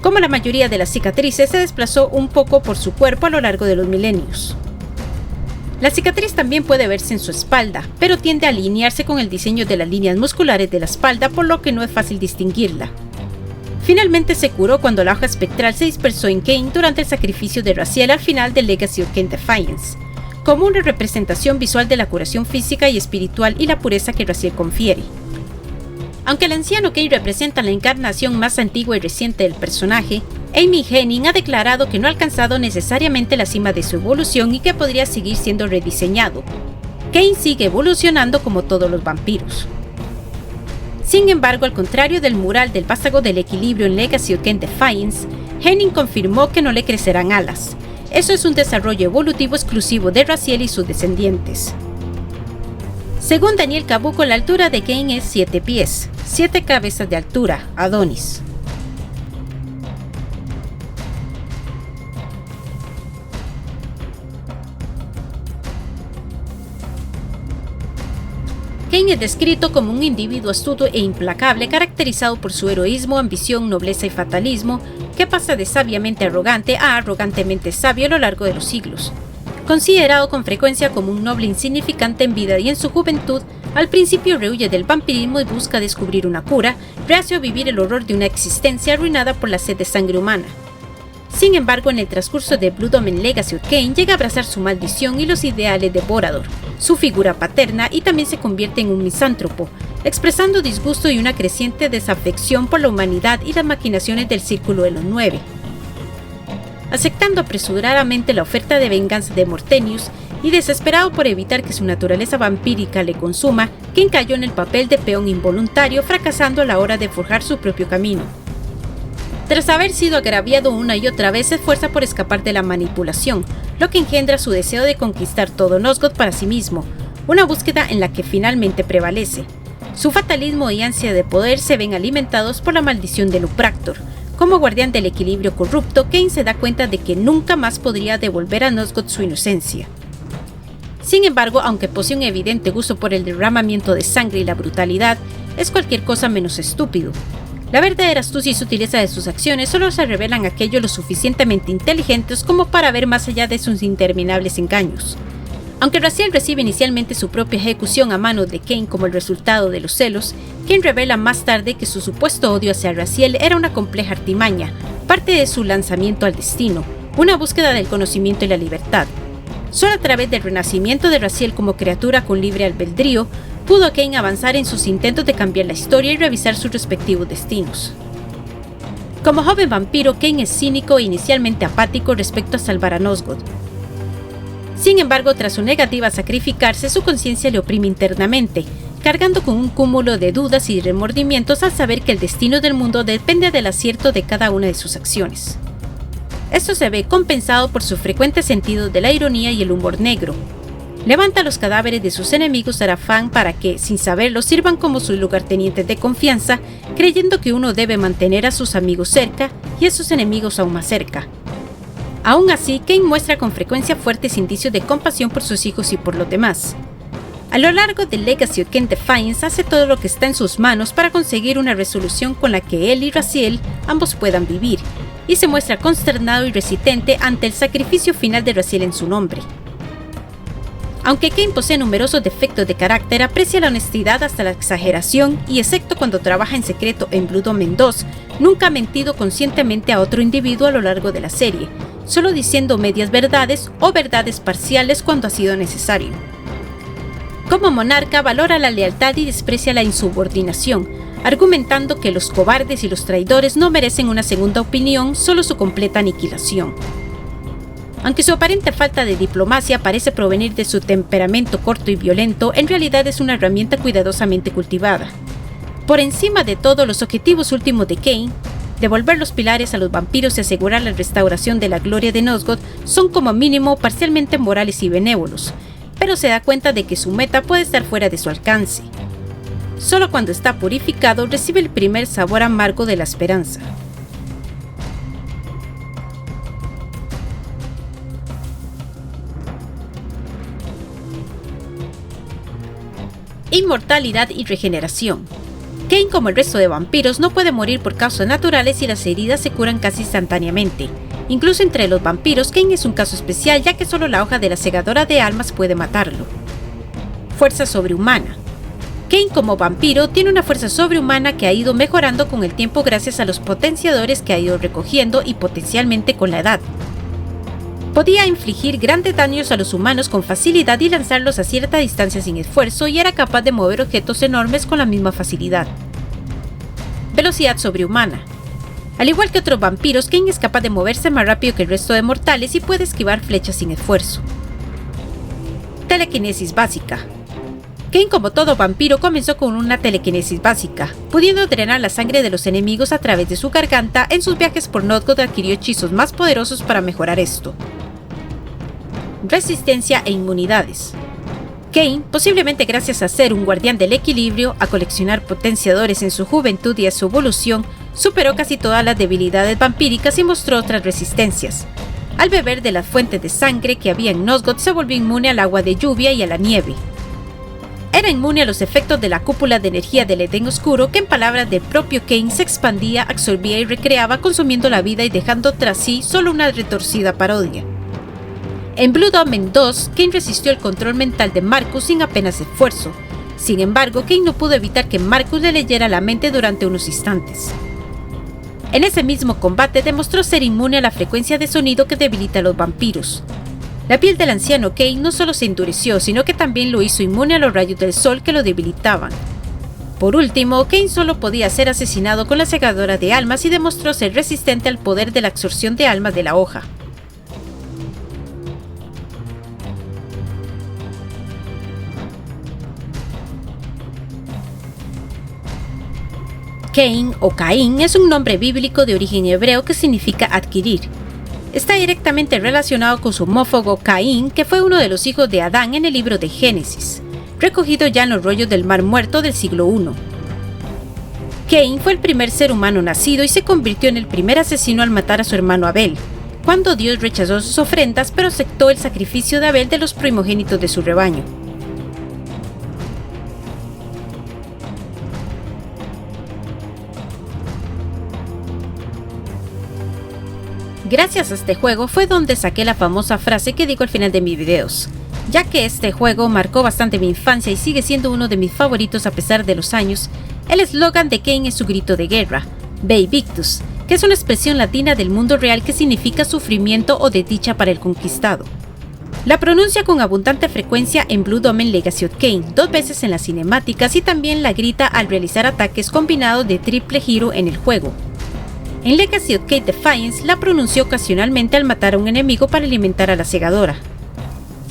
Como la mayoría de las cicatrices, se desplazó un poco por su cuerpo a lo largo de los milenios. La cicatriz también puede verse en su espalda, pero tiende a alinearse con el diseño de las líneas musculares de la espalda, por lo que no es fácil distinguirla. Finalmente se curó cuando la hoja espectral se dispersó en Cain durante el sacrificio de Raziel al final de Legacy of Kain Defiance, como una representación visual de la curación física y espiritual y la pureza que Raziel confiere. Aunque el anciano Cain representa la encarnación más antigua y reciente del personaje, Amy Hennig ha declarado que no ha alcanzado necesariamente la cima de su evolución y que podría seguir siendo rediseñado. Cain sigue evolucionando como todos los vampiros. Sin embargo, al contrario del mural del vástago del equilibrio en Legacy of Kain Defiance, Hennig confirmó que no le crecerán alas. Eso es un desarrollo evolutivo exclusivo de Raziel y sus descendientes. Según Daniel Cabuco, la altura de Cain es 7 pies, 7 cabezas de altura, Adonis. Cain es descrito como un individuo astuto e implacable, caracterizado por su heroísmo, ambición, nobleza y fatalismo, que pasa de sabiamente arrogante a arrogantemente sabio a lo largo de los siglos. Considerado con frecuencia como un noble insignificante en vida y en su juventud, al principio rehuye del vampirismo y busca descubrir una cura, reacio a vivir el horror de una existencia arruinada por la sed de sangre humana. Sin embargo, en el transcurso de Blue Domain Legacy of Kain llega a abrazar su maldición y los ideales de Borador, su figura paterna, y también se convierte en un misántropo, expresando disgusto y una creciente desafección por la humanidad y las maquinaciones del Círculo de los Nueve. Aceptando apresuradamente la oferta de venganza de Mortenius y desesperado por evitar que su naturaleza vampírica le consuma, Cain cayó en el papel de peón involuntario, fracasando a la hora de forjar su propio camino. Tras haber sido agraviado una y otra vez, se esfuerza por escapar de la manipulación, lo que engendra su deseo de conquistar todo Nosgoth para sí mismo, una búsqueda en la que finalmente prevalece. Su fatalismo y ansia de poder se ven alimentados por la maldición de Lupractor. Como guardián del equilibrio corrupto, Cain se da cuenta de que nunca más podría devolver a Nosgoth su inocencia. Sin embargo, aunque posee un evidente gusto por el derramamiento de sangre y la brutalidad, es cualquier cosa menos estúpido. La verdadera astucia y sutileza de sus acciones solo se revelan a aquellos lo suficientemente inteligentes como para ver más allá de sus interminables engaños. Aunque Raziel recibe inicialmente su propia ejecución a manos de Cain como el resultado de los celos, Cain revela más tarde que su supuesto odio hacia Raziel era una compleja artimaña, parte de su lanzamiento al destino, una búsqueda del conocimiento y la libertad. Solo a través del renacimiento de Raziel como criatura con libre albedrío, pudo Cain avanzar en sus intentos de cambiar la historia y revisar sus respectivos destinos. Como joven vampiro, Cain es cínico e inicialmente apático respecto a salvar a Nosgoth. Sin embargo, tras su negativa a sacrificarse, su conciencia le oprime internamente, cargando con un cúmulo de dudas y remordimientos al saber que el destino del mundo depende del acierto de cada una de sus acciones. Esto se ve compensado por su frecuente sentido de la ironía y el humor negro. Levanta los cadáveres de sus enemigos al afán para que, sin saberlo, sirvan como sus lugartenientes de confianza, creyendo que uno debe mantener a sus amigos cerca y a sus enemigos aún más cerca. Aún así, Cain muestra con frecuencia fuertes indicios de compasión por sus hijos y por los demás. A lo largo de Legacy of Kain Defiance hace todo lo que está en sus manos para conseguir una resolución con la que él y Raziel ambos puedan vivir, y se muestra consternado y resistente ante el sacrificio final de Raziel en su nombre. Aunque Cain posee numerosos defectos de carácter, aprecia la honestidad hasta la exageración y, excepto cuando trabaja en secreto en Blue Domain 2, nunca ha mentido conscientemente a otro individuo a lo largo de la serie, solo diciendo medias verdades o verdades parciales cuando ha sido necesario. Como monarca, valora la lealtad y desprecia la insubordinación, argumentando que los cobardes y los traidores no merecen una segunda opinión, solo su completa aniquilación. Aunque su aparente falta de diplomacia parece provenir de su temperamento corto y violento, en realidad es una herramienta cuidadosamente cultivada. Por encima de todo, los objetivos últimos de Kain, devolver los pilares a los vampiros y asegurar la restauración de la gloria de Nosgoth, son como mínimo parcialmente morales y benévolos, pero se da cuenta de que su meta puede estar fuera de su alcance. Solo cuando está purificado recibe el primer sabor amargo de la esperanza. Inmortalidad y regeneración. Kain, como el resto de vampiros, no puede morir por causas naturales y las heridas se curan casi instantáneamente. Incluso entre los vampiros, Kain es un caso especial, ya que solo la hoja de la segadora de almas puede matarlo. Fuerza sobrehumana. Kain, como vampiro, tiene una fuerza sobrehumana que ha ido mejorando con el tiempo gracias a los potenciadores que ha ido recogiendo y potencialmente con la edad. Podía infligir grandes daños a los humanos con facilidad y lanzarlos a cierta distancia sin esfuerzo, y era capaz de mover objetos enormes con la misma facilidad. Velocidad sobrehumana. Al igual que otros vampiros, Kain es capaz de moverse más rápido que el resto de mortales y puede esquivar flechas sin esfuerzo. Telequinesis básica. Kain, como todo vampiro, comenzó con una telequinesis básica, pudiendo drenar la sangre de los enemigos a través de su garganta. En sus viajes por Nosgoth adquirió hechizos más poderosos para mejorar esto. Resistencia e inmunidades. Kain, posiblemente gracias a ser un guardián del equilibrio, a coleccionar potenciadores en su juventud y a su evolución, superó casi todas las debilidades vampíricas y mostró otras resistencias. Al beber de las fuentes de sangre que había en Nosgoth, se volvió inmune al agua de lluvia y a la nieve. Era inmune a los efectos de la cúpula de energía del Edén Oscuro, que en palabras del propio Kain se expandía, absorbía y recreaba, consumiendo la vida y dejando tras sí solo una retorcida parodia. En Blood Omen 2, Kain resistió el control mental de Marcus sin apenas esfuerzo. Sin embargo, Kain no pudo evitar que Marcus le leyera la mente durante unos instantes. En ese mismo combate demostró ser inmune a la frecuencia de sonido que debilita a los vampiros. La piel del anciano Kain no solo se endureció, sino que también lo hizo inmune a los rayos del sol que lo debilitaban. Por último, Kain solo podía ser asesinado con la segadora de almas y demostró ser resistente al poder de la absorción de almas de la hoja. Kain o Caín es un nombre bíblico de origen hebreo que significa adquirir. Está directamente relacionado con su homófobo Caín, que fue uno de los hijos de Adán en el libro de Génesis, recogido ya en los rollos del Mar Muerto del siglo I. Kain fue el primer ser humano nacido y se convirtió en el primer asesino al matar a su hermano Abel, cuando Dios rechazó sus ofrendas pero aceptó el sacrificio de Abel de los primogénitos de su rebaño. Gracias a este juego fue donde saqué la famosa frase que digo al final de mis videos, ya que este juego marcó bastante mi infancia y sigue siendo uno de mis favoritos a pesar de los años. El eslogan de Kain es su grito de guerra, Bei Victus, que es una expresión latina del mundo real que significa sufrimiento o desdicha para el conquistado. La pronuncia con abundante frecuencia en Blood Omen Legacy of Kain, 2 veces en las cinemáticas, y también la grita al realizar ataques combinados de triple giro en el juego. En Legacy of Kain Defiance la pronunció ocasionalmente al matar a un enemigo para alimentar a la segadora.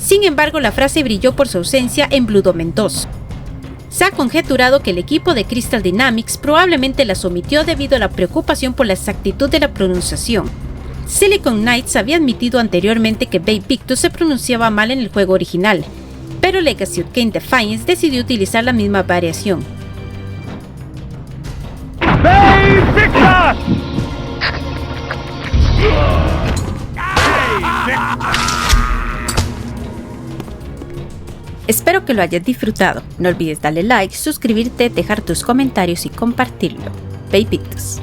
Sin embargo, la frase brilló por su ausencia en Blood Omen 2. Se ha conjeturado que el equipo de Crystal Dynamics probablemente las omitió debido a la preocupación por la exactitud de la pronunciación. Silicon Knights había admitido anteriormente que Bei Victus se pronunciaba mal en el juego original, pero Legacy of Kain Defiance decidió utilizar la misma variación. Bei Victus! Espero que lo hayas disfrutado. No olvides darle like, suscribirte, dejar tus comentarios y compartirlo. Bei Victus.